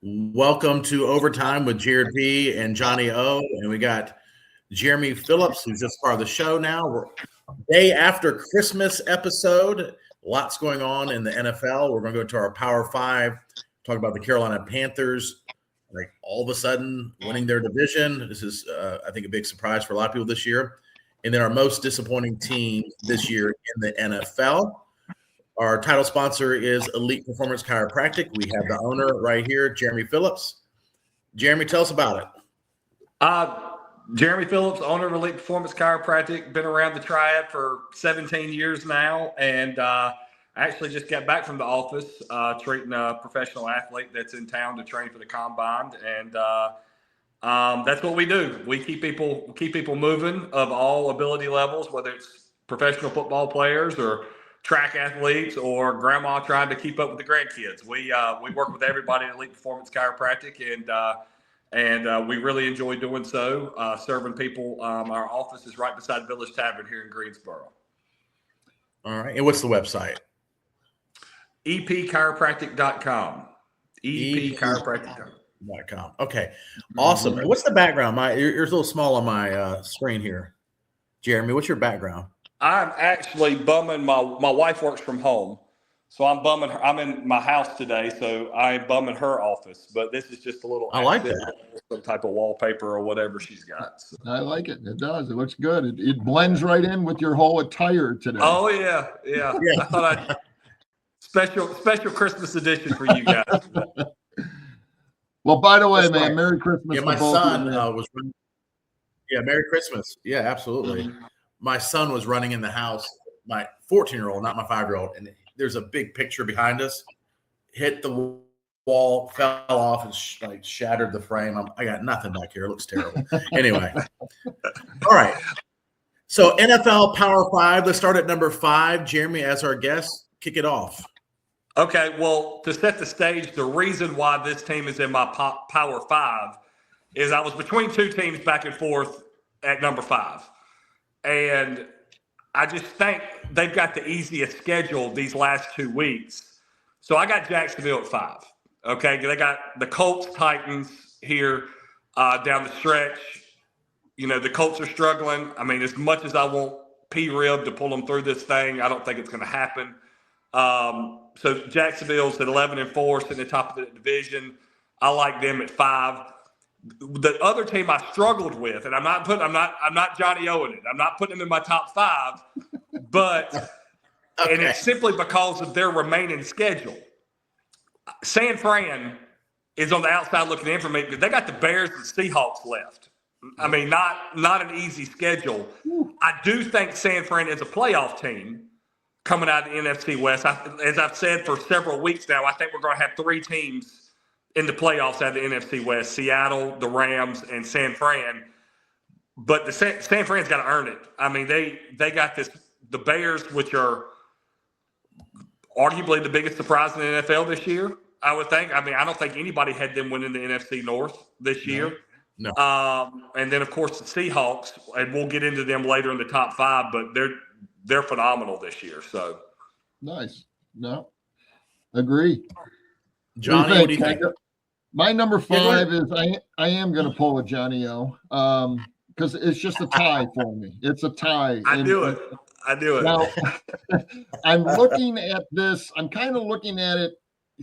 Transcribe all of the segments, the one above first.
Welcome to Overtime with Jared P. and Johnny O. And we got Jeremy Phillips, who's just part of the show now. We're day after Christmas episode. Lots going on in the NFL. We're going to go to our Power Five, talk about the Carolina Panthers, like all of a sudden winning their division. This is, I think, a big surprise for a lot of people this year. And then our most disappointing team this year in the NFL. Our title sponsor is Elite Performance Chiropractic. We have the owner right here, Jeremy Phillips. Jeremy, tell us about it. Jeremy Phillips, owner of Elite Performance Chiropractic. Been around the triad for 17 years now, and actually just got back from the office treating a professional athlete that's in town to train for the combine, and that's what we do. We keep people moving of all ability levels, whether it's professional football players or track athletes or grandma trying to keep up with the grandkids. We work with everybody at Elite Performance Chiropractic, and we really enjoy doing so, serving people. Our office is right beside Village Tavern here in Greensboro. All right. And what's the website? epchiropractic.com. epchiropractic.com. Okay. Awesome. Mm-hmm. What's the background? Yours a little small on my screen here. Jeremy, what's your background? I'm actually bumming. My wife works from home, so I'm bumming her. I'm in my house today, so I'm bumming her office. But this is just a little. I like that. Some type of wallpaper or whatever she's got. So. I like it. It does. It looks good. It blends right in with your whole attire today. Oh yeah. I thought special Christmas edition for you guys. Well, by the way, man, Merry Christmas. Yeah, my son was. Yeah, Merry Christmas. Yeah, absolutely. Mm-hmm. My son was running in the house, my 14-year-old, not my 5-year-old, and there's a big picture behind us, hit the wall, fell off, and shattered the frame. I got nothing back here. It looks terrible. Anyway. All right. So NFL Power 5. Let's start at number 5. Jeremy, as our guest, kick it off. Okay. Well, to set the stage, the reason why this team is in my Power 5 is I was between two teams back and forth at number 5. And I just think they've got the easiest schedule these last 2 weeks. So I got Jacksonville at 5. Okay. They got the Colts, Titans here down the stretch. You know, the Colts are struggling. I mean, as much as I want P-Rib to pull them through this thing, I don't think it's going to happen. So Jacksonville's at 11-4, sitting at the top of the division. I like them at 5. The other team I struggled with, and I'm not Johnny Owen it. I'm not putting them in my top 5, but okay. And it's simply because of their remaining schedule. San Fran is on the outside looking in for me because they got the Bears and Seahawks left. I mean, not an easy schedule. I do think San Fran is a playoff team coming out of the NFC West. As I've said for several weeks now, I think we're going to have 3 teams in the playoffs out of the NFC West: Seattle, the Rams, and San Fran. But the San Fran's got to earn it. I mean, they got the Bears, which are arguably the biggest surprise in the NFL this year, I would think. I mean, I don't think anybody had them winning the NFC North this year. No. And then, of course, the Seahawks, and we'll get into them later in the top 5, but they're phenomenal this year. So nice. No, agree. Johnny, what do you think? My number 5 is I am going to pull a Johnny O because it's just a tie for me. It's a tie. I do it. Now, I'm looking at this. I'm kind of looking at it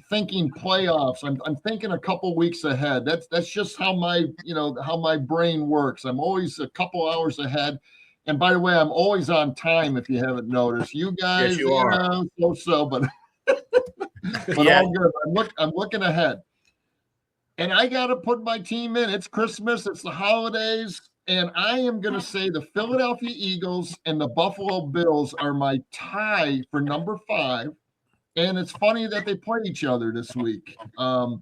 thinking playoffs. I'm thinking a couple weeks ahead. That's just how my brain works. I'm always a couple hours ahead. And by the way, I'm always on time if you haven't noticed. You guys, yes, you are. But yeah. All good. I'm looking ahead. And I got to put my team in. It's Christmas. It's the holidays. And I am going to say the Philadelphia Eagles and the Buffalo Bills are my tie for number 5. And it's funny that they play each other this week. I'm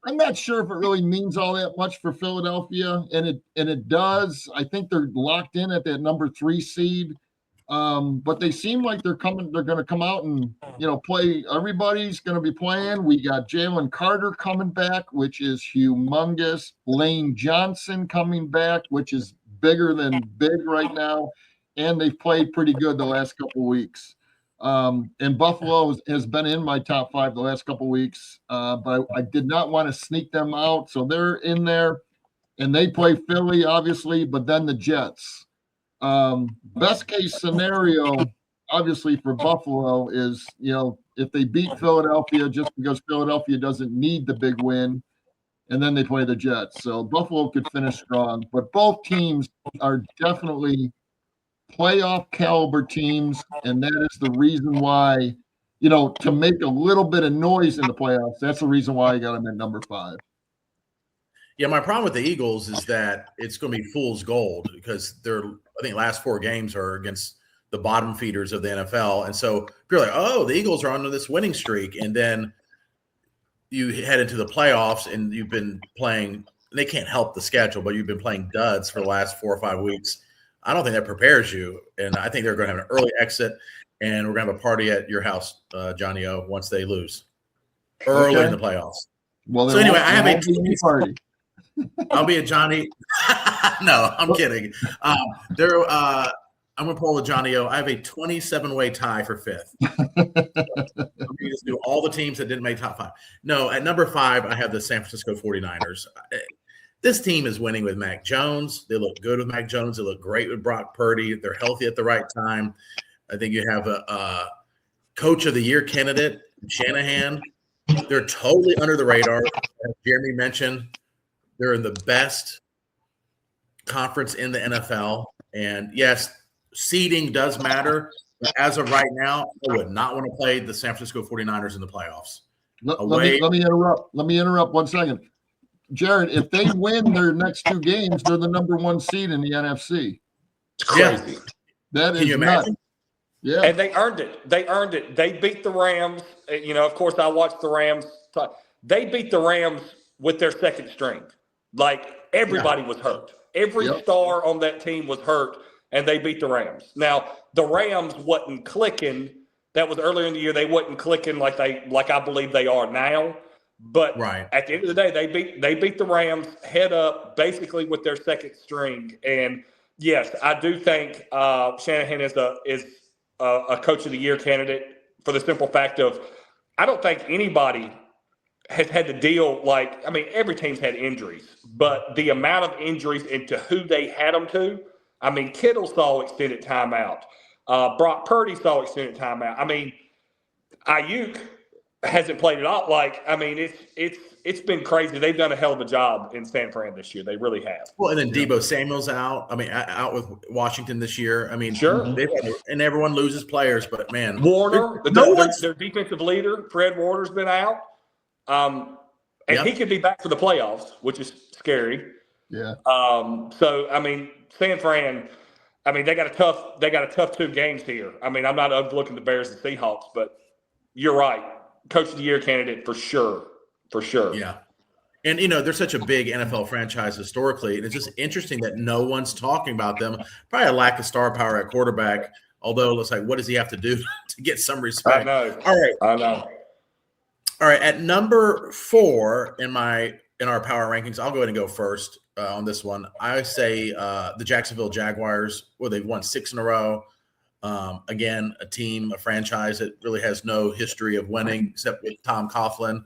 not sure if it really means all that much for Philadelphia. And it does. I think they're locked in at that number 3 seed. But they seem like they're going to come out and, play. Everybody's going to be playing. We got Jalen Carter coming back, which is humongous. Lane Johnson coming back, which is bigger than big right now. And they've played pretty good the last couple of weeks. And Buffalo has been in my top 5 the last couple weeks, but I did not want to sneak them out. So they're in there, and they play Philly, obviously, but then the Jets. Best case scenario, obviously, for Buffalo is, if they beat Philadelphia just because Philadelphia doesn't need the big win, and then they play the Jets. So Buffalo could finish strong, but both teams are definitely playoff caliber teams, and that is the reason why, to make a little bit of noise in the playoffs. That's the reason why I got them at number 5. Yeah, my problem with the Eagles is that it's going to be fool's gold because I think last 4 games are against the bottom feeders of the NFL, and so you're like, oh, the Eagles are on this winning streak, and then you head into the playoffs and you've been playing. And they can't help the schedule, but you've been playing duds for the last 4 or 5 weeks. I don't think that prepares you, and I think they're going to have an early exit, and we're going to have a party at your house, Johnny O, once they lose early in the playoffs. Well, so anyway, I have a party. I'll be a Johnny. No, I'm kidding. I'm going to pull a Johnny O. I have a 27-way tie for 5th. We just do all the teams that didn't make top 5. No, at number 5, I have the San Francisco 49ers. This team is winning with Mac Jones. They look good with Mac Jones. They look great with Brock Purdy. They're healthy at the right time. I think you have a coach of the year candidate, Shanahan. They're totally under the radar. As Jeremy mentioned, they're in the best conference in the NFL. And yes, seeding does matter. But as of right now, I would not want to play the San Francisco 49ers in the playoffs. Let me interrupt. Let me interrupt 1 second. Jared, if they win their next 2 games, they're the number 1 seed in the NFC. It's crazy. Yeah. That Can is you nuts. imagine? Yeah. And they earned it. They beat the Rams. Of course, I watched the Rams. They beat the Rams with their second string. Like, everybody was hurt. Every star on that team was hurt, and they beat the Rams. Now, the Rams wasn't clicking. That was earlier in the year. They wasn't clicking like I believe they are now. But at the end of the day, they beat the Rams head up, basically with their second string. And yes, I do think Shanahan is a coach of the year candidate for the simple fact of I don't think anybody has had to deal every team's had injuries, but the amount of injuries into who they had them to. I mean, Kittle saw extended timeout. Brock Purdy saw extended timeout. I mean, Ayuk hasn't played it all. It's been crazy. They've done a hell of a job in San Fran this year. They really have. Well, and then Deebo Samuel's out. I mean, out with Washington this year. I mean, sure. And everyone loses players, but man, Warner, their defensive leader, Fred Warner's been out. He could be back for the playoffs, which is scary. Yeah. So I mean, San Fran, they got a tough 2 games here. I mean, I'm not overlooking the Bears and Seahawks, but you're right. Coach of the year candidate for sure. For sure. Yeah. And, they're such a big NFL franchise historically. And it's just interesting that no one's talking about them. Probably a lack of star power at quarterback. Although it's like, what does he have to do to get some respect? I know. All right. I know. All right. At number 4 in our power rankings, I'll go ahead and go first on this one. I say the Jacksonville Jaguars, they've won 6 in a row. Again, a franchise that really has no history of winning except with Tom Coughlin.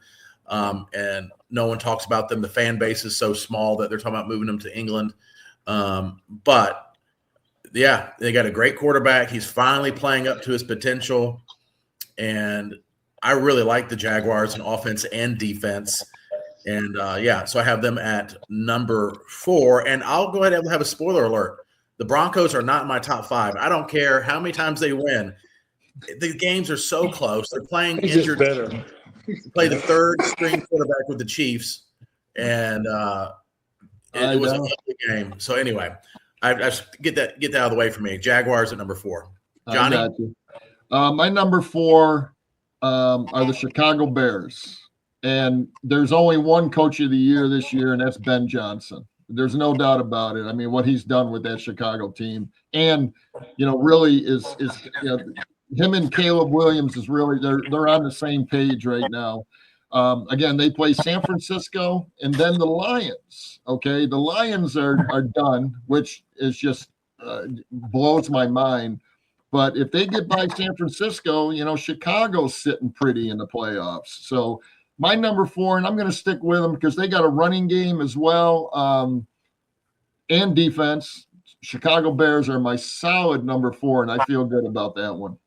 And no one talks about them. The fan base is so small that they're talking about moving them to England. But yeah, they got a great quarterback. He's finally playing up to his potential. And I really like the Jaguars in offense and defense. And so I have them at number 4. And I'll go ahead and have a spoiler alert. The Broncos are not in my top 5. I don't care how many times they win. The games are so close. They're playing injured. Play the 3rd string quarterback with the Chiefs, and it was a ugly game. So anyway, I just get that out of the way for me. Jaguars at number 4. Johnny? I got you. My number 4 are the Chicago Bears, and there's only one coach of the year this year, and that's Ben Johnson. There's no doubt about it. I mean, what he's done with that Chicago team, and really is him and Caleb Williams is really they're on the same page right now. Again, they play San Francisco and then the Lions. Okay, the Lions are done, which is just blows my mind. But if they get by San Francisco, Chicago's sitting pretty in the playoffs. So my number 4, and I'm going to stick with them because they got a running game as well, and defense. Chicago Bears are my solid number 4, and I feel good about that one.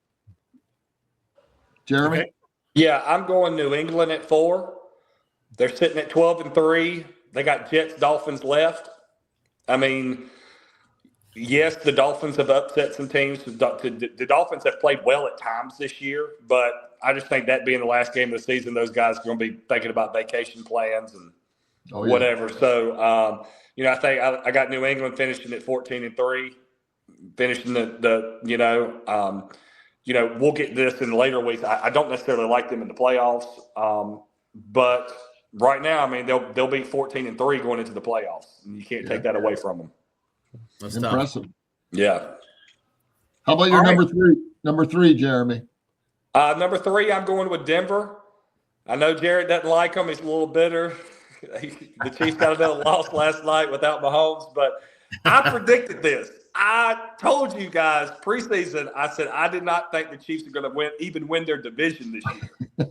Jeremy? Okay. Yeah, I'm going New England at 4. They're sitting at 12-3. They got Jets, Dolphins left. I mean, yes, the Dolphins have upset some teams. The Dolphins have played well at times this year, but I just think that being the last game of the season, those guys are going to be thinking about vacation plans and whatever. So, I think I got New England finishing at 14-3, finishing we'll get this in later weeks. I don't necessarily like them in the playoffs, but right now, I mean, they'll be 14-3 going into the playoffs, and you can't take that away from them. That's impressive. tough. Yeah. How about your number 3? Number 3, Jeremy. Number 3, I'm going with Denver. I know Jared doesn't like them. He's a little bitter. The Chiefs got another loss last night without Mahomes, but I predicted this. I told you guys preseason, I said I did not think the Chiefs are going to win their division this year.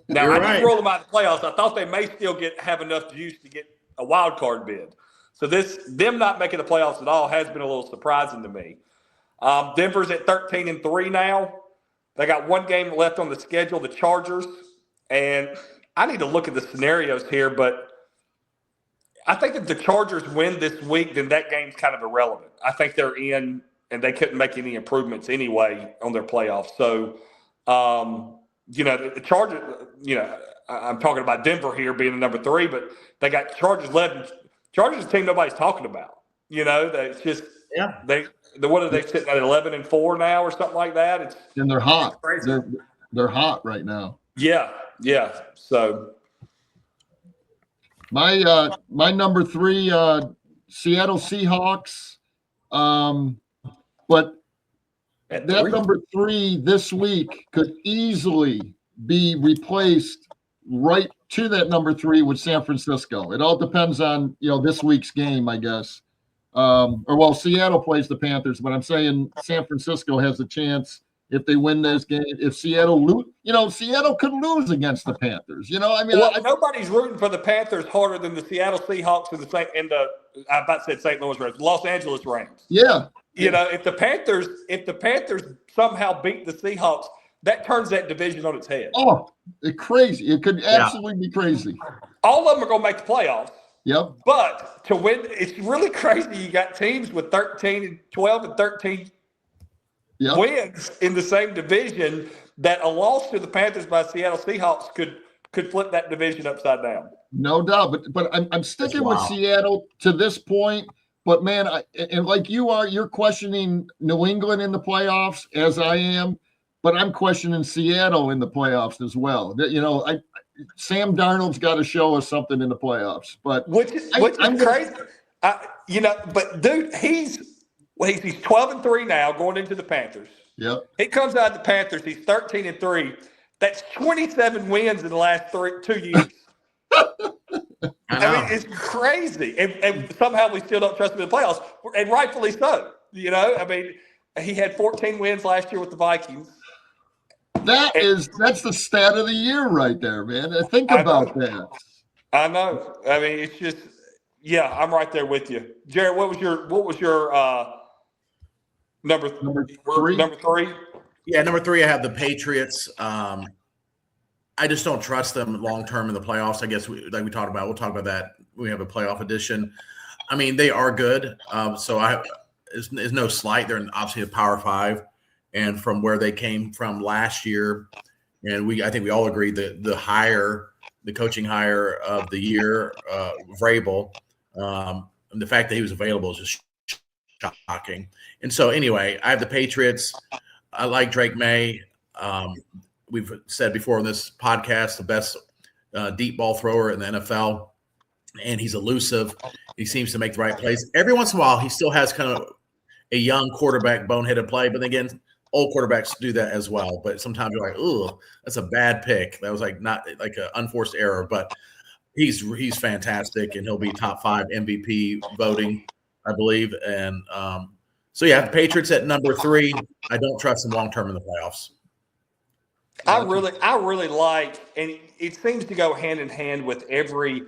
Now, I didn't roll them out of the playoffs. I thought they may still have enough juice to get a wild card bid. So them not making the playoffs at all has been a little surprising to me. Denver's at 13-3 now. They got one game left on the schedule, the Chargers. And I need to look at the scenarios here, but I think if the Chargers win this week, then that game's kind of irrelevant. I think they're in, and they couldn't make any improvements anyway on their playoffs. So, the Chargers, I'm talking about Denver here being the number 3, but they got Chargers left. Chargers a team nobody's talking about. It's just what are they sitting at 11-4 now or something like that? And they're hot. They're hot right now. Yeah. So my number 3, Seattle Seahawks. But that number 3 this week could easily be replaced right to that number 3 with San Francisco. It all depends on this week's game, I guess. Seattle plays the Panthers, but I'm saying San Francisco has a chance if they win this game. If Seattle lose, Seattle could lose against the Panthers. Nobody's rooting for the Panthers harder than the Seattle Seahawks and I about said St. Louis Rams, Los Angeles Rams. Yeah. If the Panthers somehow beat the Seahawks, that turns that division on its head. Oh, it's crazy. It could absolutely be crazy. All of them are going to make the playoffs. Yep. But to win, it's really crazy. You got teams with 13-12 and 13 wins in the same division that a loss to the Panthers by Seattle Seahawks could flip that division upside down. No doubt. But I'm sticking with Seattle to this point. But, man, and like you're questioning New England in the playoffs, as I am. But I'm questioning Seattle in the playoffs as well. Sam Darnold's got to show us something in the playoffs. But which is crazy. But dude, he's 12-3 now going into the Panthers. Yep. He comes out of the Panthers. He's 13-3. That's 27 wins in the last 2 years. I mean, it's crazy. And somehow we still don't trust him in the playoffs, and rightfully so. I mean, he had 14 wins last year with the Vikings. That's the stat of the year right there, man. Think about that. I know. I mean, it's just I'm right there with you. Jared, what was your number 3? Number 3? Yeah, number 3, I have the Patriots. I just don't trust them long term in the playoffs. I guess we talked about. We'll talk about that. We have a playoff edition. I mean, they are good. It's no slight. They're obviously a Power 5. And from where they came from last year, and I think we all agree that the coaching hire of the year, Vrabel, and the fact that he was available is just shocking. And so anyway, I have the Patriots. I like Drake May. We've said before on this podcast, the best deep ball thrower in the NFL, and he's elusive. He seems to make the right plays. Every once in a while, he still has kind of a young quarterback boneheaded play, but again, old quarterbacks do that as well. But sometimes you're like, "Ooh, that's a bad pick." That was not like an unforced error, but he's fantastic, and he'll be top 5 MVP voting, I believe. And So yeah, the Patriots at number 3. I don't trust them long term in the playoffs. I really like, and it seems to go hand in hand with every,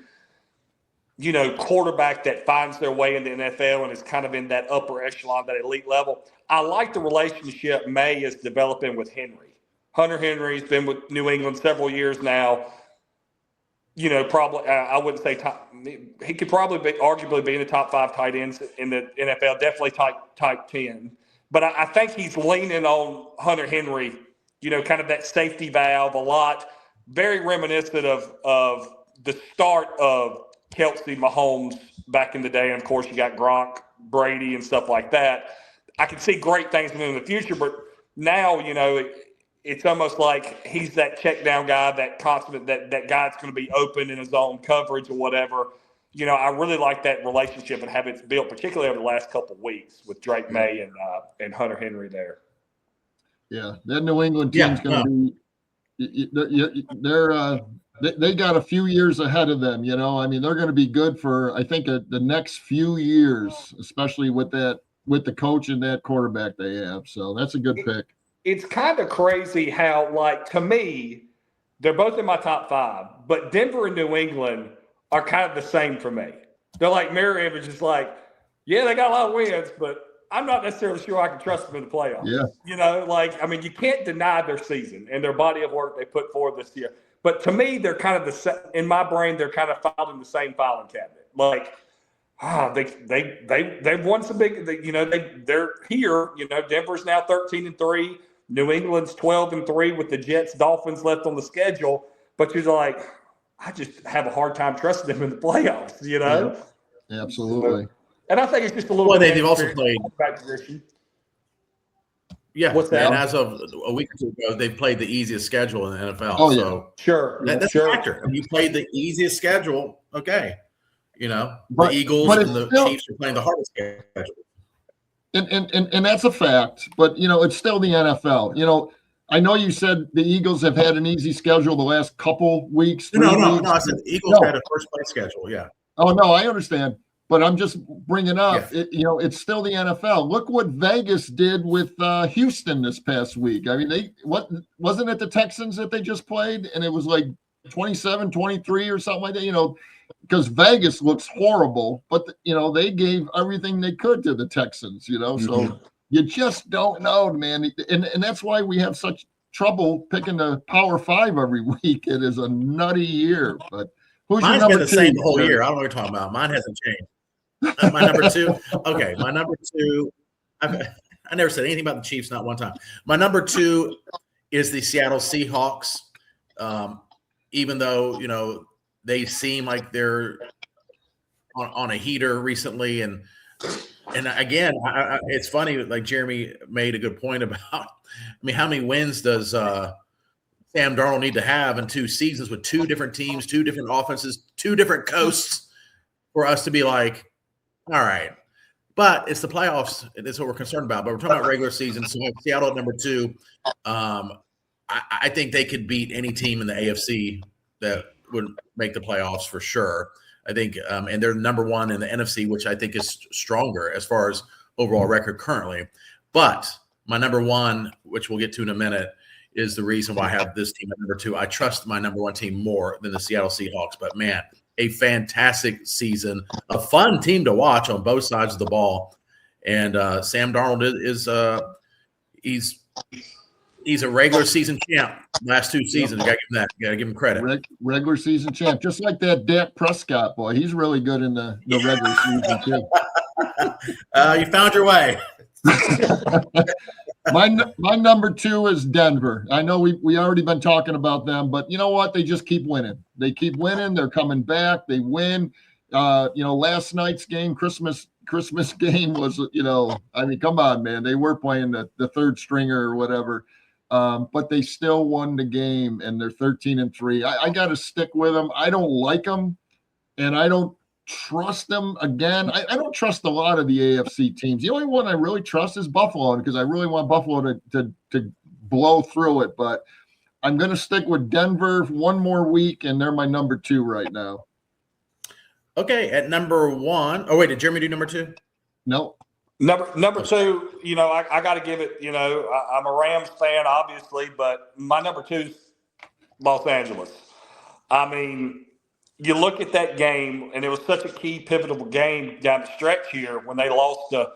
quarterback that finds their way in the NFL and is kind of in that upper echelon, that elite level. I like the relationship May is developing with Henry. Hunter Henry's been with New England several years now. Probably I wouldn't say top. He could probably arguably be in the top 5 tight ends in the NFL. Definitely type 10. But I think he's leaning on Hunter Henry. Kind of that safety valve a lot. Very reminiscent of the start of Kelsey, Mahomes back in the day. And of course, you got Gronk, Brady, and stuff like that. I can see great things in the future, but now it's almost like he's that check down guy, that constant, that guy that's going to be open in his own coverage or whatever. I really like that relationship and have it built, particularly over the last couple of weeks with Drake May and Hunter Henry there. Yeah, that New England team's going to be. They got a few years ahead of them. I mean, they're going to be good for, I think, the next few years, especially with the coach and that quarterback they have. So that's a good pick. It's kind of crazy how, to me, they're both in my top 5, but Denver and New England are kind of the same for me. They're like mirror images, yeah, they got a lot of wins, but I'm not necessarily sure I can trust them in the playoffs. Yeah. You can't deny their season and their body of work they put forward this year. But to me, they're kind of in my brain, they're kind of filed in the same filing cabinet. They've won some big. They're here. Denver's now 13-3. New England's 12-3 with the Jets, Dolphins left on the schedule. But you're like, I just have a hard time trusting them in the playoffs. Yeah, absolutely. And I think it's just a little. Well, they've also played position. Yeah, what's that? And as of a week or two ago, they've played the easiest schedule in the NFL. Oh, yeah. So sure, that's a factor. If you played the easiest schedule, okay. The Eagles and the Chiefs are playing the hardest schedule. And that's a fact, but it's still the NFL. I know you said the Eagles have had an easy schedule the last couple weeks. No. I said the Eagles had a first place schedule. Yeah. Oh no, I understand, but I'm just bringing up. Yeah. It's still the NFL. Look what Vegas did with Houston this past week. I mean, wasn't it the Texans that they just played, and it was like 27-23 or something like that. Because Vegas looks horrible, but they gave everything they could to the Texans, so you just don't know, man. And that's why we have such trouble picking the Power 5 every week. It is a nutty year. But who's Mine's your number been the 2? same the whole year. I don't know what you're talking about. Mine hasn't changed. My number 2. Okay, my number 2. I never said anything about the Chiefs, not one time. My number 2 is the Seattle Seahawks. Even though, they seem like they're on a heater recently. And again, it's funny, like Jeremy made a good point about, how many wins does Sam Darnold need to have in 2 seasons with 2 different teams, 2 different offenses, 2 different coasts for us to be like, all right. But it's the playoffs. That's what we're concerned about. But we're talking about regular season. So Seattle at number 2. I think they could beat any team in the AFC that would make the playoffs for sure. I think, and they're number 1 in the NFC, which I think is stronger as far as overall record currently. But my number 1, which we'll get to in a minute, is the reason why I have this team at number 2. I trust my number 1 team more than the Seattle Seahawks. But man, a fantastic season, a fun team to watch on both sides of the ball. And Sam Darnold he's a regular season champ. Last 2 seasons, got to give him credit. Regular season champ, just like that Dak Prescott boy. He's really good in the regular season too. You found your way. My number 2 is Denver. I know we already been talking about them, but you know what? They just keep winning. They keep winning. They're coming back. They win. Last night's game, Christmas game was, come on, man. They were playing the third stringer or whatever. But they still won the game, and they're 13-3. I got to stick with them. I don't like them, and I don't trust them again. I don't trust a lot of the AFC teams. The only one I really trust is Buffalo, because I really want Buffalo to blow through it. But I'm going to stick with Denver one more week, and they're my number 2 right now. Okay, at number 1. Oh, wait, did Jeremy do number 2? No. Number two, I got to give it. I'm a Rams fan, obviously, but my number two is Los Angeles. I mean, you look at that game, and it was such a key, pivotal game down the stretch here when they lost to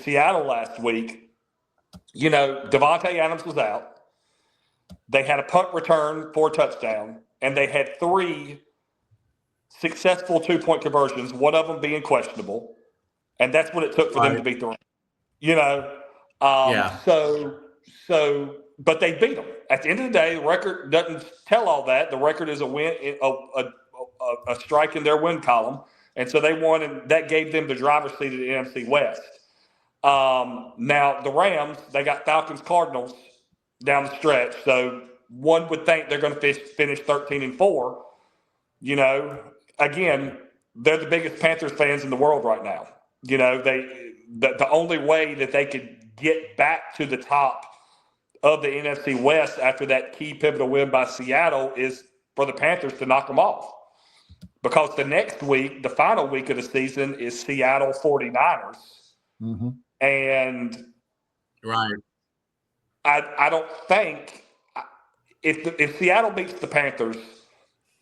Seattle last week. Devontae Adams was out. They had a punt return for a touchdown, and they had 3 successful 2-point conversions, one of them being questionable. And that's what it took for them to beat the Rams. But they beat them. At the end of the day, the record doesn't tell all that. The record is a win, a strike in their win column. And so they won, and that gave them the driver's seat of the NFC West. Now, the Rams, they got Falcons Cardinals down the stretch. So one would think they're going to finish 13-4. Again, they're the biggest Panthers fans in the world right now. The only way that they could get back to the top of the NFC West after that key pivotal win by Seattle is for the Panthers to knock them off. Because the next week, the final week of the season, is Seattle 49ers. Mm-hmm. And right, I don't think if Seattle beats the Panthers,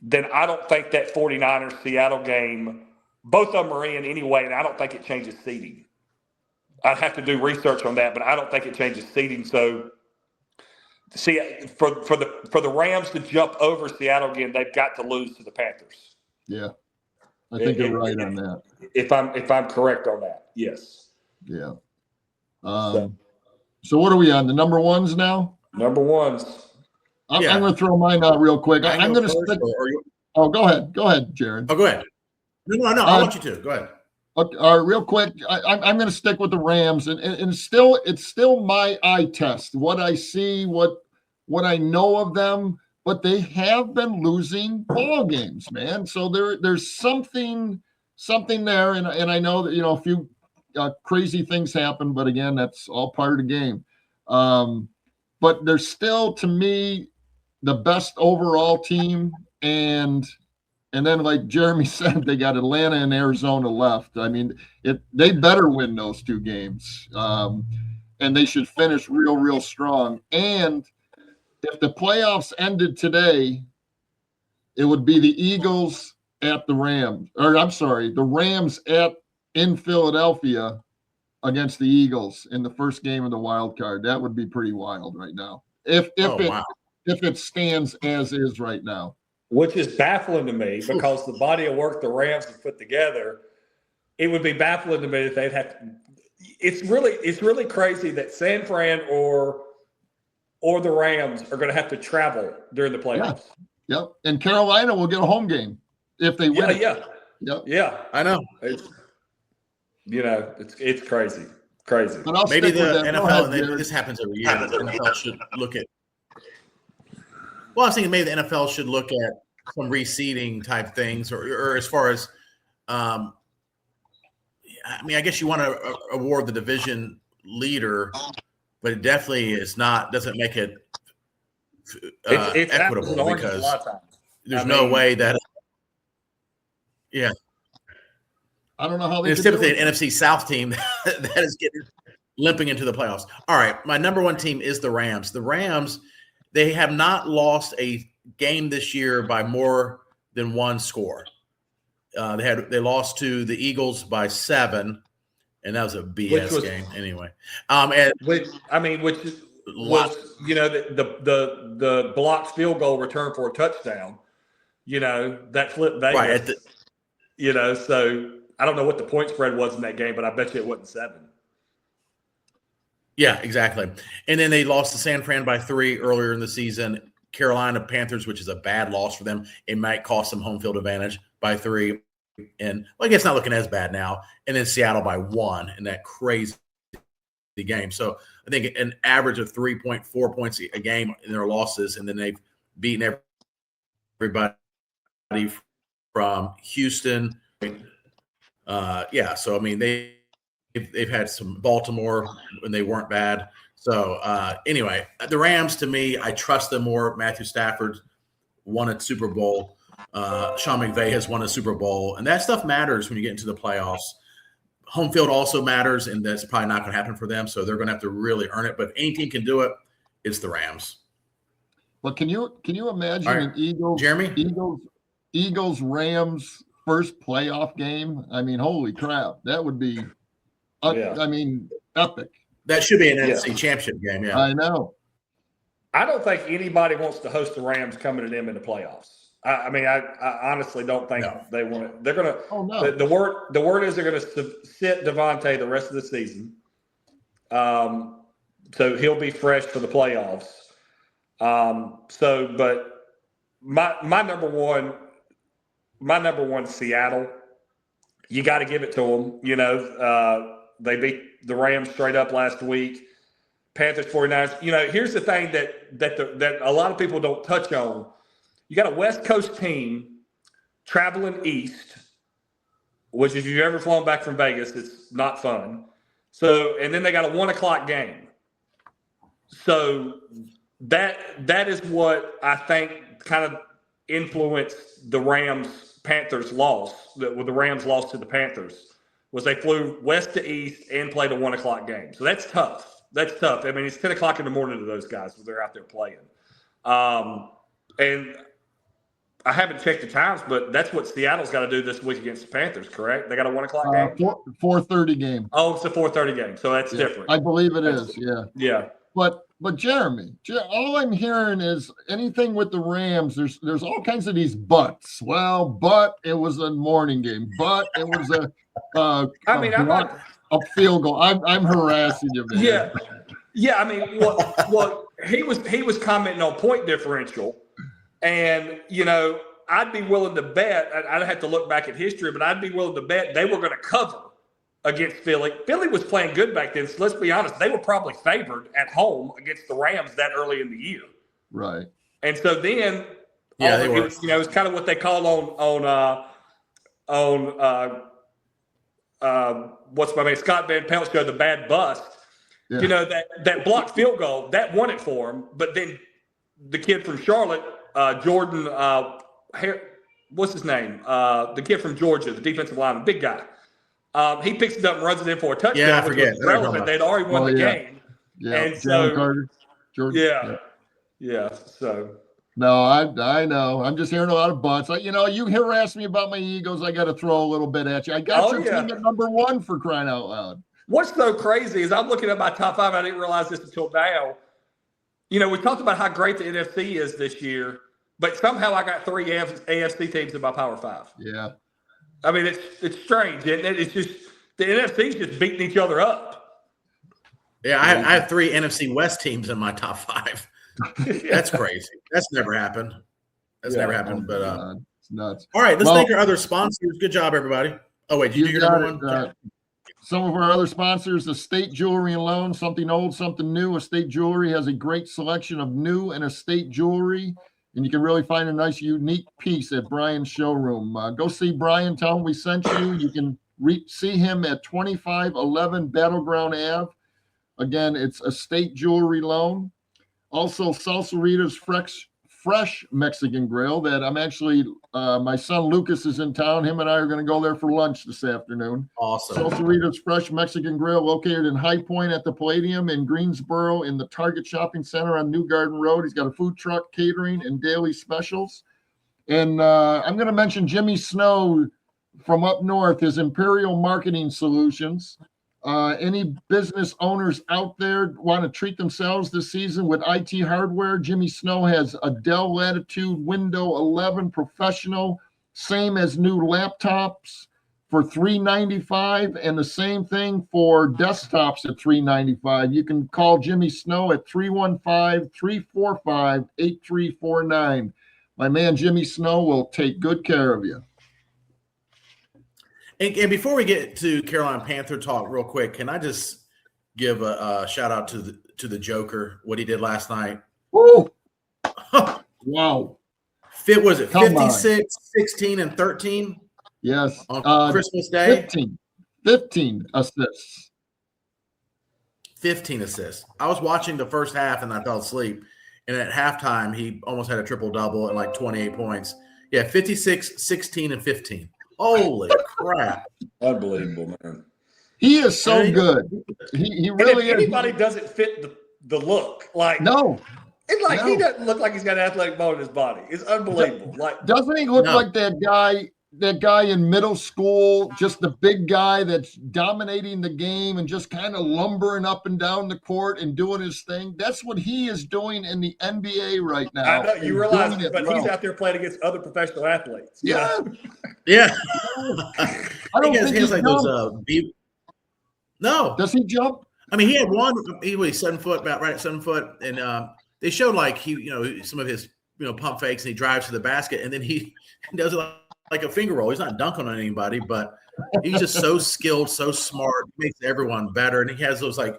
then I don't think that 49ers Seattle game, both of them are in anyway, and I don't think it changes seeding. I'd have to do research on that, but I don't think it changes seeding. So, see, for the Rams to jump over Seattle again, they've got to lose to the Panthers. Yeah, I think you're right on that. If I'm correct on that, yes. Yeah. So what are we on? The number ones now? Number ones. I'm going to throw mine out real quick. I'm going to stick. Oh, go ahead, Jared. Oh, go ahead. No. I want you to go ahead. Okay, real quick. I'm going to stick with the Rams, and it's still my eye test. What I see, what I know of them, but they have been losing ball games, man. So there's something there, and I know that a few crazy things happen, but again, that's all part of the game. But they're still, to me, the best overall team, and then, like Jeremy said, they got Atlanta and Arizona left. I mean, they better win those 2 games, and they should finish real strong. And if the playoffs ended today, it would be the Eagles at the Rams, or I'm sorry, the Rams in Philadelphia against the Eagles in the first game of the wild card. That would be pretty wild right now. If it stands as is right now. Which is baffling to me because the body of work the Rams have put together, it would be baffling to me if they'd have to. It's really crazy that San Fran or the Rams are going to have to travel during the playoffs. Yeah. Yep. And Carolina will get a home game if they win. Yeah. Yep. Yeah. I know. It's crazy. Crazy. But maybe the NFL, and this happens every year, the NFL should look at. Well, I was thinking maybe the NFL should look at some reseeding type things, or as far as, I guess you want to award the division leader, but it definitely doesn't make it equitable because there's no way that. Yeah. I don't know how they. It's typically an NFC South team that is limping into the playoffs. All right, my number one team is the Rams. The Rams. They have not lost a game this year by more than 1 score. They lost to the Eagles by 7, and that was a BS game anyway. Which was the blocked field goal return for a touchdown. That flipped Vegas. Right. So I don't know what the point spread was in that game, but I bet you it wasn't 7. Yeah, exactly. And then they lost to San Fran by 3 earlier in the season. Carolina Panthers, which is a bad loss for them. It might cost them home field advantage by 3. And I guess not looking as bad now. And then Seattle by 1 in that crazy game. So I think an average of 3.4 points a game in their losses. And then they've beaten everybody from Houston. So, I mean, they've had some Baltimore when they weren't bad. So anyway, the Rams, to me, I trust them more. Matthew Stafford won a Super Bowl. Sean McVay has won a Super Bowl. And that stuff matters when you get into the playoffs. home field also matters, and that's probably not going to happen for them. So they're going to have to really earn it. But if any team can do it, it's the Rams. But can you imagine All right. an Eagles Rams first playoff game? I mean, holy crap, that would be, I mean, epic. That should be an NFC Championship game. Yeah, I know. I don't think anybody wants to host the Rams coming to them in the playoffs. I mean, I honestly don't think they want it. They're going to. Oh no. The word is they're going to sit Devontae the rest of the season. So he'll be fresh for the playoffs. But my number one, Seattle. You got to give it to them. You know, they beat the Rams straight up last week. Panthers, 49ers. You know, here's the thing that a lot of people don't touch on. You got a West Coast team traveling east, which if you've ever flown back from Vegas, it's not fun. So, and then they got a 1:00 game. So that is what I think kind of influenced the Rams-Panthers loss. The Rams lost to the Panthers was they flew west to east and played a 1:00 game. So that's tough. That's tough. I mean, it's 10 o'clock in the morning to those guys when they're out there playing. And I haven't checked the times, but that's what Seattle's got to do this week against the Panthers, correct? They got a 1:00 game? 4:30 game. Oh, it's a 4:30 game, so that's different. I believe it is, yeah. Yeah. But Jeremy, all I'm hearing is anything with the Rams, there's all kinds of these buts. Well, but it was a morning game. But it was a field goal. I'm harassing you, man. Yeah. Yeah, I mean, well, he was commenting on point differential. And, you know, I'd be willing to bet, I'd have to look back at history, but I'd be willing to bet they were going to cover against Philly. Philly was playing good back then, so let's be honest. They were probably favored at home against the Rams that early in the year. Right. And so then, they were. it's kind of what they call on what's my name, Scott Van Pelt show, the bad bust. Yeah. You know, that blocked field goal, that won it for him. But then the kid from Charlotte, Jordan, what's his name? The kid from Georgia, the defensive lineman, big guy. He picks it up and runs it in for a touchdown. Yeah, I forget. Relevant. They'd already won the game. Yeah, and so Carter, Jordan. Yeah. So no, I know. I'm just hearing a lot of butts. You harass me about my Eagles. I got to throw a little bit at you. I got your team at number 1 for crying out loud. What's so crazy is I'm looking at my top 5. I didn't realize this until now. You know, we talked about how great the NFC is this year, but somehow I got 3 AFC teams in my Power 5. Yeah. I mean, it's strange, isn't it? It's just the NFC's just beating each other up. Yeah, I have 3 NFC West teams in my top 5. That's crazy. That's never happened. Never happened. But it's nuts. All right, let's thank our other sponsors. Good job, everybody. Oh wait, did you do your number 1? Some of our other sponsors, Estate Jewelry and Loan, something old, something new. Estate Jewelry has a great selection of new and estate jewelry, and you can really find a nice, unique piece at Brian's showroom. Go see Brian. Tell him we sent you. You can see him at 2511 Battleground Ave. Again, it's Estate Jewelry Loan. Also, Salsarita's Fresh Mexican Grill that I'm actually, my son Lucas is in town. Him and I are going to go there for lunch this afternoon. Awesome. Salsarita's Fresh Mexican Grill located in High Point at the Palladium in Greensboro in the Target Shopping Center on New Garden Road. He's got a food truck, catering, and daily specials. And I'm going to mention Jimmy Snow from up north, his Imperial Marketing Solutions. Any business owners out there want to treat themselves this season with IT hardware? Jimmy Snow has a Dell Latitude Window 11 Professional, same as new laptops for $395, and the same thing for desktops at $395. You can call Jimmy Snow at 315-345-8349. My man Jimmy Snow will take good care of you. And before we get to Carolina Panther talk real quick, can I just give a shout out to the Joker, what he did last night? Woo! Wow. Was it 56, 16, and 13? Yes. On Christmas Day? 15 assists. 15 assists. I was watching the first half and I fell asleep. And at halftime, he almost had a triple-double and like 28 points. Yeah, 56, 16, and 15. Holy crap. Unbelievable, man. He is so good. He really is. Anybody doesn't fit the look. Like no. It's like he doesn't look like he's got an athletic bone in his body. It's unbelievable. Like doesn't he look like that guy in middle school, just the big guy that's dominating the game and just kind of lumbering up and down the court and doing his thing? That's what he is doing in the NBA right now. I know you realize it, but he's out there playing against other professional athletes. Yeah. Yeah. I don't think he has like those No. Does he jump? I mean, he had one, he was 7 foot, about right at 7 foot, and they showed like some of his pump fakes, and he drives to the basket, and then he does it like a finger roll. He's not dunking on anybody, but he's just so skilled, so smart. He makes everyone better, and he has those like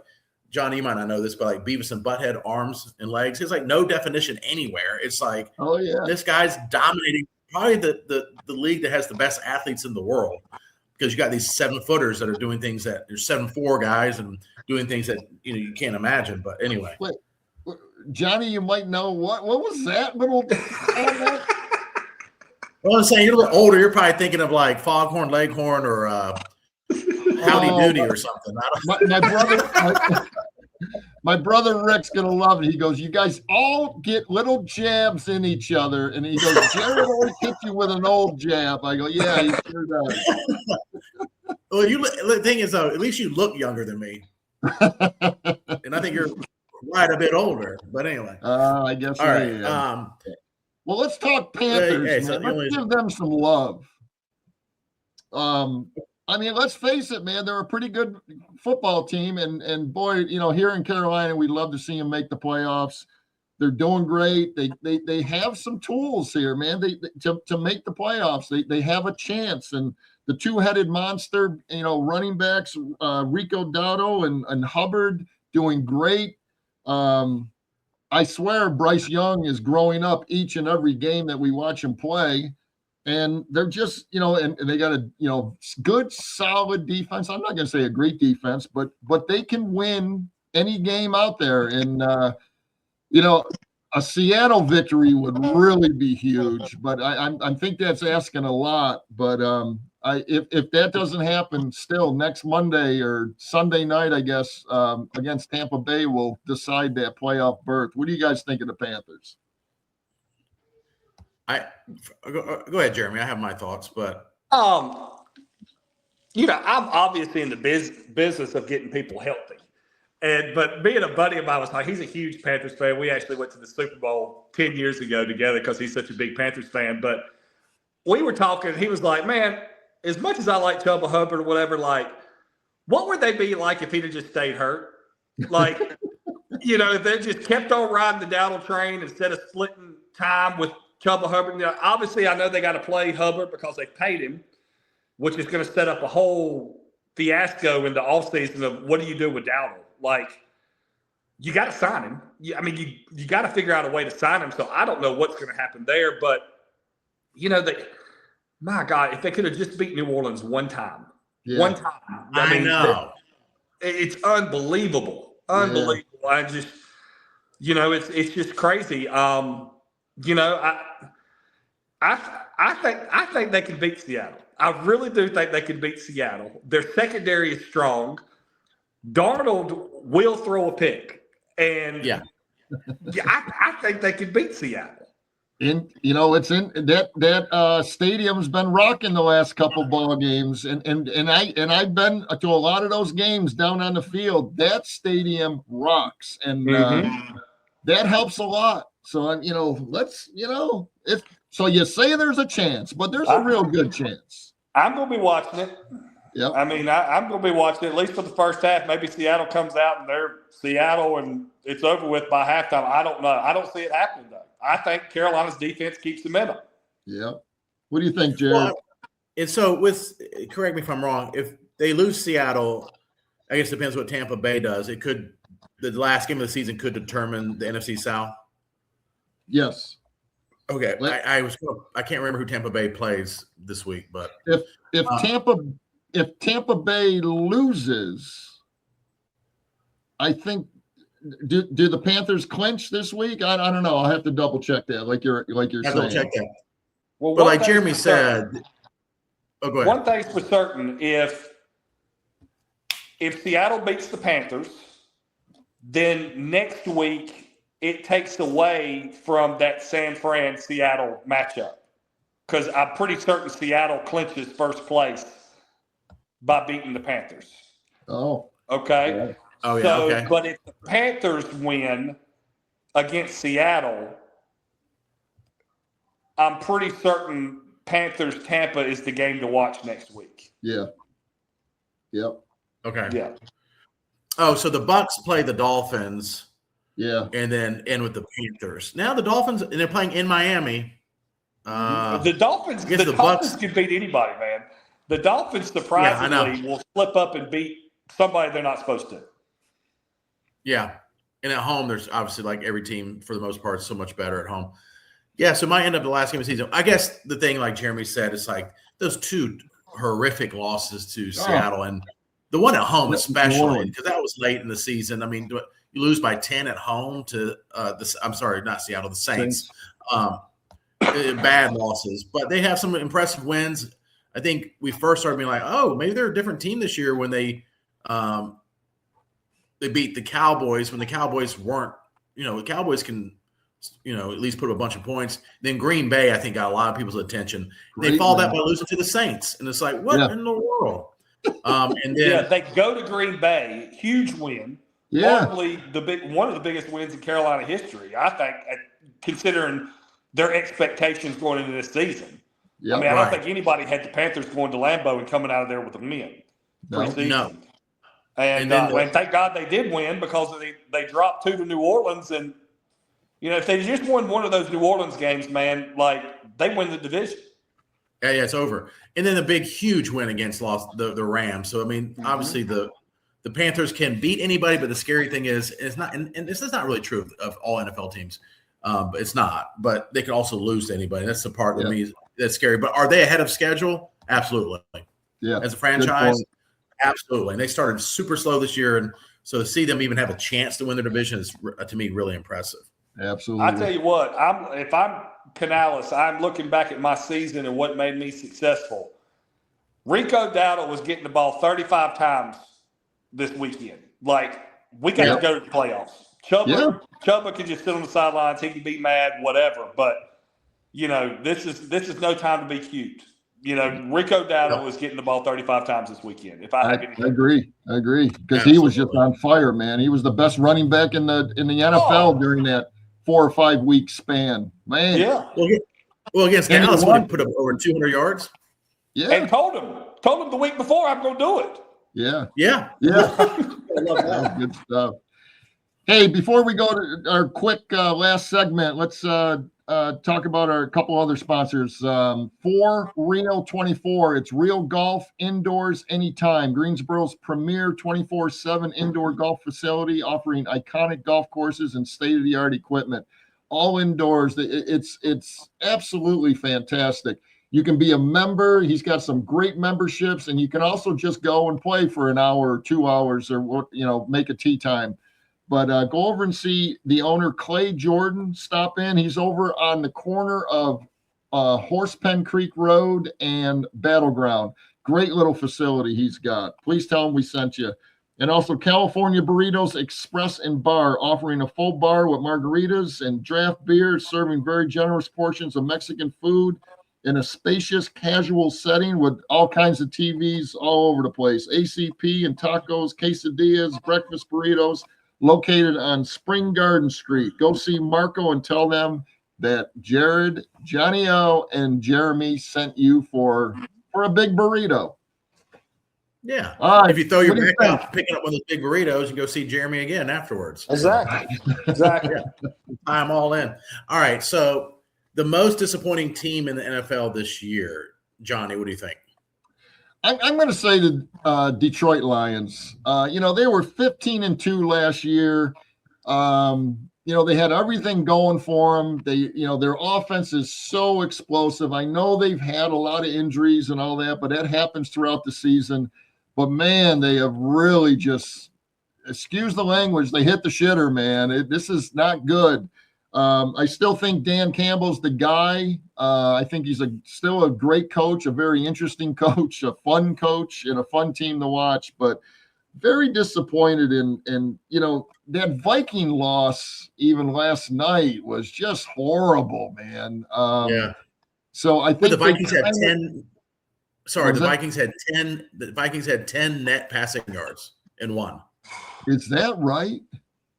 John, you might not know this, but like Beavis and Butthead arms and legs. He has like no definition anywhere. It's like, oh yeah, this guy's dominating probably the league that has the best athletes in the world, because you got these 7-footers that are doing things that there's 7'4" guys and doing things that you can't imagine. But anyway. Wait. Johnny, you might know what was that little. Well, I'm saying you're a little older. You're probably thinking of like Foghorn Leghorn or Howdy Doody or something. My brother Rick's gonna love it. He goes, "You guys all get little jabs in each other," and he goes, "Jared always hits you with an old jab." I go, "Yeah, he sure does." Well, the thing is, though, at least you look younger than me, and I think you're quite a bit older. But anyway, I guess. All right. Well, let's talk Panthers. Man. Let's give them some love. I mean, let's face it, man. They're a pretty good football team, and boy, here in Carolina, we'd love to see them make the playoffs. They're doing great. They have some tools here, man. To make the playoffs, they have a chance. And the two-headed monster, running backs, Rico Dowdle and Hubbard, doing great. I swear Bryce Young is growing up each and every game that we watch him play. And they're just, and they got a, good, solid defense. I'm not going to say a great defense, but they can win any game out there. And, a Seattle victory would really be huge, but I think that's asking a lot. But if that doesn't happen, still next Monday or Sunday night, I guess, against Tampa Bay, will decide that playoff berth. What do you guys think of the Panthers? Go ahead, Jeremy. I have my thoughts, but I'm obviously in the business of getting people healthy. But being a buddy of mine was like, he's a huge Panthers fan. We actually went to the Super Bowl 10 years ago together because he's such a big Panthers fan. But we were talking, he was like, man, as much as I like Chuba Hubbard or whatever, like, what would they be like if he'd have just stayed hurt? Like, if they just kept on riding the Dowdle train instead of splitting time with Chuba Hubbard. Obviously, I know they got to play Hubbard because they paid him, which is going to set up a whole fiasco in the offseason of what do you do with Dowdle? Like, you got to sign him. You got to figure out a way to sign him. So I don't know what's going to happen there. But, my God, if they could have just beat New Orleans one time. I know. It's unbelievable. Unbelievable. Yeah. I just, it's just crazy. I think they can beat Seattle. I really do think they can beat Seattle. Their secondary is strong. Darnold will throw a pick, and I think they can beat Seattle. It's in that stadium's been rocking the last couple ball games, and I've been to a lot of those games down on the field. That stadium rocks, and that helps a lot. So so you say there's a chance, but there's a real good chance. I'm going to be watching it. Yep. I'm going to be watching it at least for the first half. Maybe Seattle comes out and they're Seattle and it's over with by halftime. I don't know. I don't see it happening, though. I think Carolina's defense keeps them in them. Yeah. What do you think, Jared? Well, and so correct me if I'm wrong, if they lose Seattle, I guess it depends what Tampa Bay does. The last game of the season could determine the NFC South. Yes. Okay. I can't remember who Tampa Bay plays this week, but if Tampa Bay loses, I think do the Panthers clinch this week? I don't know. I'll have to double check that. Like you're saying. Check that. Well, but like Jeremy said, go ahead. One thing's for certain: if if Seattle beats the Panthers, then next week it takes away from that San Fran Seattle matchup, because I'm pretty certain Seattle clinches first place by beating the Panthers. Oh, okay. yeah. Oh, yeah, So, okay. but if the Panthers win against Seattle, I'm pretty certain Panthers Tampa is the game to watch next week. Yeah. Yep. Okay. Yeah. Oh, so the Bucks play the Dolphins. Yeah. And then end with the Panthers. Now the Dolphins, and they're playing in Miami. The Dolphins, I guess the Bucks can beat anybody, man. The Dolphins surprisingly will slip up and beat somebody they're not supposed to. Yeah. And at home, there's obviously, like, every team for the most part is so much better at home. Yeah, so it might end up the last game of the season. I guess the thing, like Jeremy said, is like those two horrific losses to Seattle, and the one at home especially, because that was late in the season. I mean, you lose by 10 at home to I'm sorry, not Seattle, the Saints. Bad losses, but they have some impressive wins. I think we first started being like, oh, maybe they're a different team this year when they beat the Cowboys, when the Cowboys weren't, the Cowboys can, at least put up a bunch of points. Then Green Bay, I think, got a lot of people's attention. They followed that by losing to the Saints. And it's like, what in the world? And then they go to Green Bay, huge win. Yeah. Probably one of the biggest wins in Carolina history, I think, considering their expectations going into this season. Yep, I mean, I don't think anybody had the Panthers going to Lambeau and coming out of there with a win. No. And thank God they did win, because they dropped 2 to New Orleans. And, if they just won one of those New Orleans games, man, like, they win the division. Yeah, it's over. And then the big, huge win against the Rams. So, I mean, obviously the Panthers can beat anybody, but the scary thing is, it's not, and this is not really true of all NFL teams. But it's not. But they can also lose to anybody. That's the part that me that's scary. But are they ahead of schedule? Absolutely. Yeah. As a franchise, absolutely. And they started super slow this year, and so to see them even have a chance to win their division is, to me, really impressive. Absolutely. I tell you what, if I'm Canales, I'm looking back at my season and what made me successful. Rico Dowdle was getting the ball 35 times this weekend. Like, we got to go to the playoffs. Chuba can just sit on the sidelines. He can be mad, whatever. But, this is no time to be cute. Rico Dowdle was getting the ball 35 times this weekend. I agree, because he was just on fire, man. He was the best running back in the NFL during that 4 or 5 week span, man. Yeah. Well, against Dallas, when he put up over 200 yards. Yeah. And told him the week before, I'm going to do it. Yeah. I love that. Good stuff. Hey, before we go to our quick last segment, let's talk about a couple other sponsors. For Real 24, it's real golf indoors anytime. Greensboro's premier 24/7 indoor golf facility, offering iconic golf courses and state-of-the-art equipment. All indoors. It's absolutely fantastic. You can be a member. He's got some great memberships, and you can also just go and play for an hour or 2 hours, or make a tee time. But go over and see the owner, Clay Jordan. Stop in. He's over on the corner of Horsepen Creek Road and Battleground. Great little facility he's got. Please tell him we sent you. And also California Burritos Express and Bar, offering a full bar with margaritas and draft beer, serving very generous portions of Mexican food in a spacious, casual setting with all kinds of TVs all over the place. ACP and tacos, quesadillas, breakfast burritos, located on Spring Garden Street. Go see Marco and tell them that Jared, Johnny O, and Jeremy sent you for a big burrito. Yeah. All right. If you throw your back out picking up one of those big burritos and go see Jeremy again afterwards. Exactly. Yeah. I'm all in. All right. So the most disappointing team in the NFL this year, Johnny, what do you think? I'm going to say the Detroit Lions. They were 15-2 last year. They had everything going for them. Their offense is so explosive. I know they've had a lot of injuries and all that, but that happens throughout the season. But man, they have really just, excuse the language, they hit the shitter, man. This is not good. I still think Dan Campbell's the guy. I think he's still a great coach, a very interesting coach, a fun coach, and a fun team to watch. But very disappointed in that Viking loss even last night was just horrible, man. Yeah. So I But the think they Vikings had kinda- 10. Sorry, what was the that? Vikings had 10. The Vikings had 10 net passing yards in one. Is that right?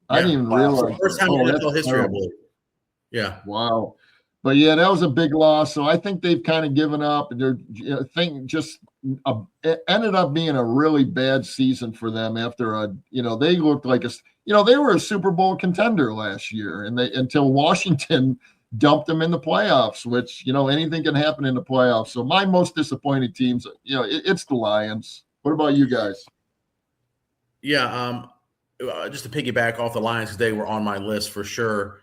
I didn't Yeah. even Wow. realize. First that. time in Oh, NFL that's history, I terrible. believe. Yeah. Wow. But yeah, that was a big loss. So I think they've kind of given up. And it ended up being a really bad season for them after they looked like they were a Super Bowl contender last year, and until Washington dumped them in the playoffs, which anything can happen in the playoffs. So my most disappointed teams, it's the Lions. What about you guys? Yeah. Just to piggyback off the Lions, because they were on my list for sure.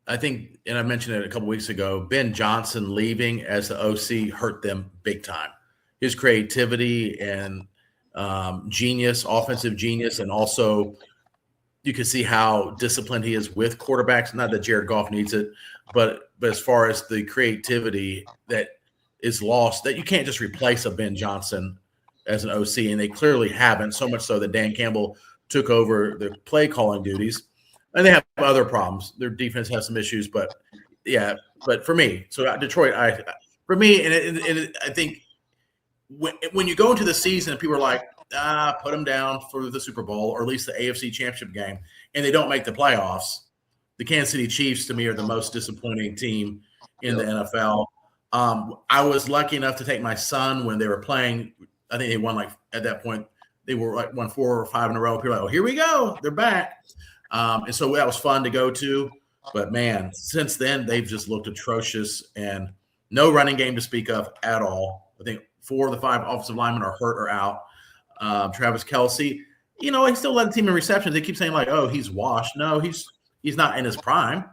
I think, and I mentioned it a couple weeks ago, Ben Johnson leaving as the OC hurt them big time. His creativity and offensive genius, and also you can see how disciplined he is with quarterbacks. Not that Jared Goff needs it, but as far as the creativity that is lost, that you can't just replace a Ben Johnson as an OC, and they clearly haven't. So much so that Dan Campbell took over the play calling duties. And they have other problems. Their defense has some issues, but yeah. But for me, so Detroit, I think when you go into the season, people are like, put them down for the Super Bowl or at least the AFC Championship game, and they don't make the playoffs. The Kansas City Chiefs, to me, are the most disappointing team in the NFL. I was lucky enough to take my son when they were playing. I think they won at that point they were won 4 or 5 in a row. People were like, oh, here we go, they're back. And so that was fun to go to. But, man, since then, they've just looked atrocious and no running game to speak of at all. I think 4 of the 5 offensive linemen are hurt or out. Travis Kelce, he still led the team in receptions. They keep saying, oh, he's washed. No, he's not in his prime.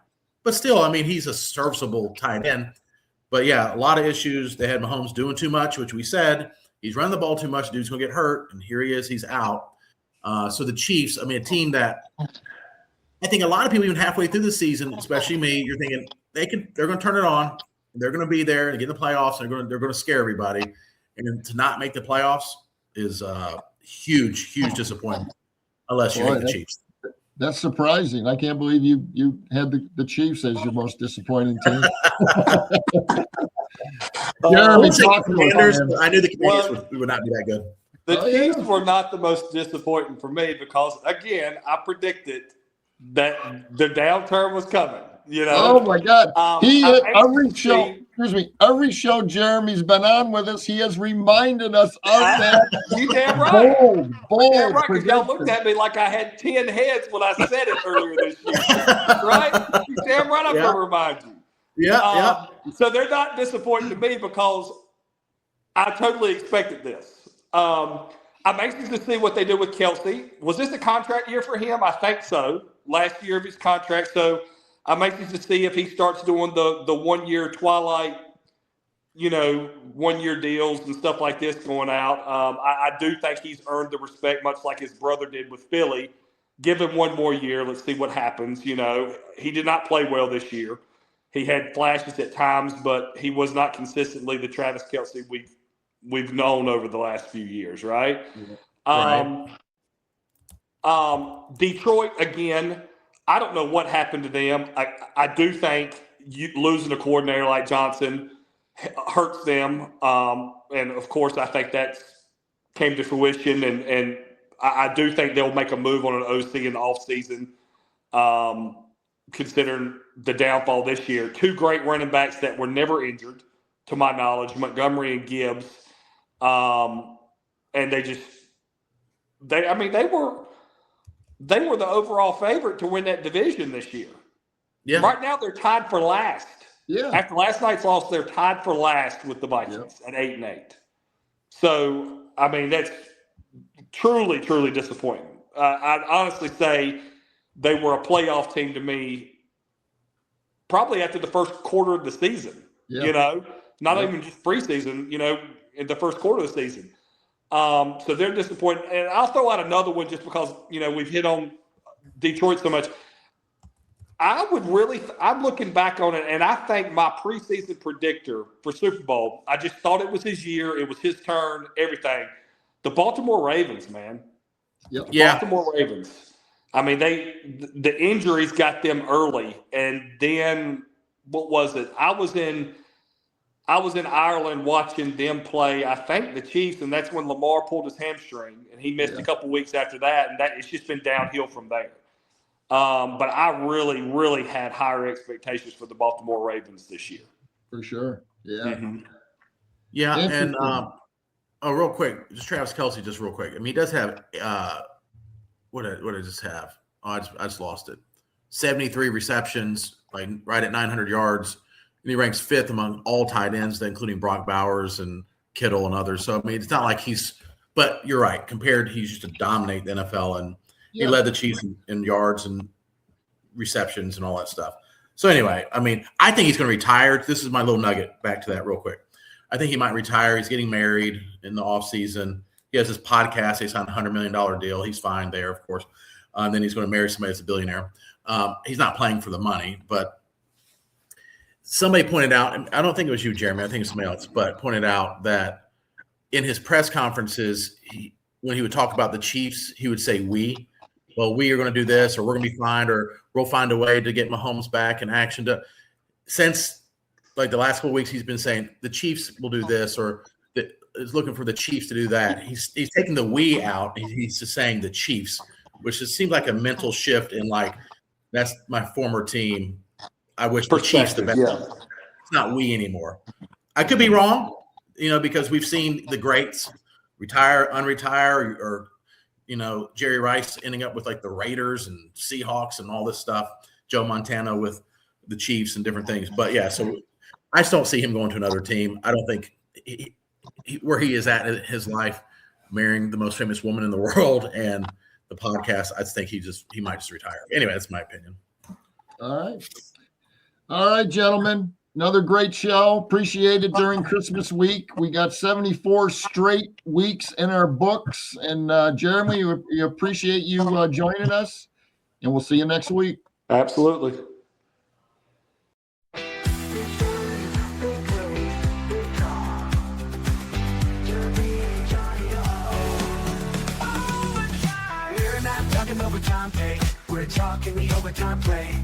But still, he's a serviceable tight end. But, yeah, a lot of issues. They had Mahomes doing too much, which we said. He's running the ball too much. Dude's going to get hurt. And here he is. He's out. So the Chiefs, a team that – I think a lot of people, even halfway through the season, especially me, you're thinking they're going to turn it on. They're going to be there and get in the playoffs. And they're going to scare everybody. And to not make the playoffs is huge, huge disappointment. Unless you hate the Chiefs. That's surprising. I can't believe you had the Chiefs as your most disappointing team. Jeremy, I knew the Commanders would not be that good. The Chiefs were not the most disappointing for me because, again, I predicted that the downturn was coming. Oh my God! Every show Jeremy's been on with us, he has reminded us of that. You damn right. Bold. Damn right, because y'all looked at me like I had 10 heads when I said it earlier this year. Right? You damn right. I'm going to remind you. Yeah. So they're not disappointing to me because I totally expected this. I'm anxious to see what they do with Kelce. Was this a contract year for him? I think so. Last year of his contract. So I'm anxious to see if he starts doing the 1 year twilight, 1 year deals and stuff like this going out. I do think he's earned the respect, much like his brother did with Philly. Give him 1 more year. Let's see what happens. He did not play well this year. He had flashes at times, but he was not consistently the Travis Kelce we've known over the last few years, right? Right. Detroit, again, I don't know what happened to them. I do think losing a coordinator like Johnson hurts them. And, of course, I think that came to fruition. And I do think they'll make a move on an OC in the offseason, considering the downfall this year. 2 great running backs that were never injured, to my knowledge, Montgomery and Gibbs. And they were the overall favorite to win that division this year. Yeah. Right now, they're tied for last. Yeah. After last night's loss, they're tied for last with the Vikings at 8-8. So, that's truly, truly disappointing. I'd honestly say they were a playoff team to me probably after the first quarter of the season, not even just preseason, in the first quarter of the season. So they're disappointed. And I'll throw out another one just because, we've hit on Detroit so much. I'm looking back on it, and I think my preseason predictor for Super Bowl, I just thought it was his year. It was his turn, everything. The Baltimore Ravens, man. Yep. Yeah. Baltimore Ravens. I mean, the injuries got them early, and then what was it? I was in Ireland watching them play, I think, the Chiefs, and that's when Lamar pulled his hamstring, and he missed a couple weeks after that, and it's just been downhill from there. But I really, really had higher expectations for the Baltimore Ravens this year. For sure. Yeah. Mm-hmm. Yeah, and real quick, just Travis Kelce, just real quick. I mean, he does have what did I just have? Oh, I just lost it. 73 receptions, like right at 900 yards, and he ranks 5th among all tight ends, including Brock Bowers and Kittle and others. So I mean, it's not like but you're right. Compared, he used to dominate the NFL, and he led the Chiefs in yards and receptions and all that stuff. So anyway, I mean, I think he's going to retire. This is my little nugget. Back to that real quick. I think he might retire. He's getting married in the offseason. He has his podcast. He signed a $100 million deal. He's fine there, of course. Then he's going to marry somebody that's a billionaire. He's not playing for the money, but somebody pointed out, and I don't think it was you, Jeremy, I think it's somebody else, but pointed out that in his press conferences, when he would talk about the Chiefs, he would say we. Well, we are going to do this, or we're going to be fine, or we'll find a way to get Mahomes back in action. Since like the last couple of weeks, he's been saying the Chiefs will do this, or is looking for the Chiefs to do that. He's taking the we out. He's just saying the Chiefs, which just seems like a mental shift in like, that's my former team. I wish the Chiefs the best. Yeah. It's not we anymore. I could be wrong, because we've seen the greats retire, unretire, or Jerry Rice ending up with like the Raiders and Seahawks and all this stuff. Joe Montana with the Chiefs and different things. But yeah, so I just don't see him going to another team. I don't think where he is at in his life, marrying the most famous woman in the world and the podcast, I think he might just retire. Anyway, that's my opinion. All right, gentlemen. Another great show. Appreciate it during Christmas week. We got 74 straight weeks in our books. And Jeremy, we appreciate you joining us. And we'll see you next week. Absolutely. We're not talking overtime pay. We're talking the overtime play.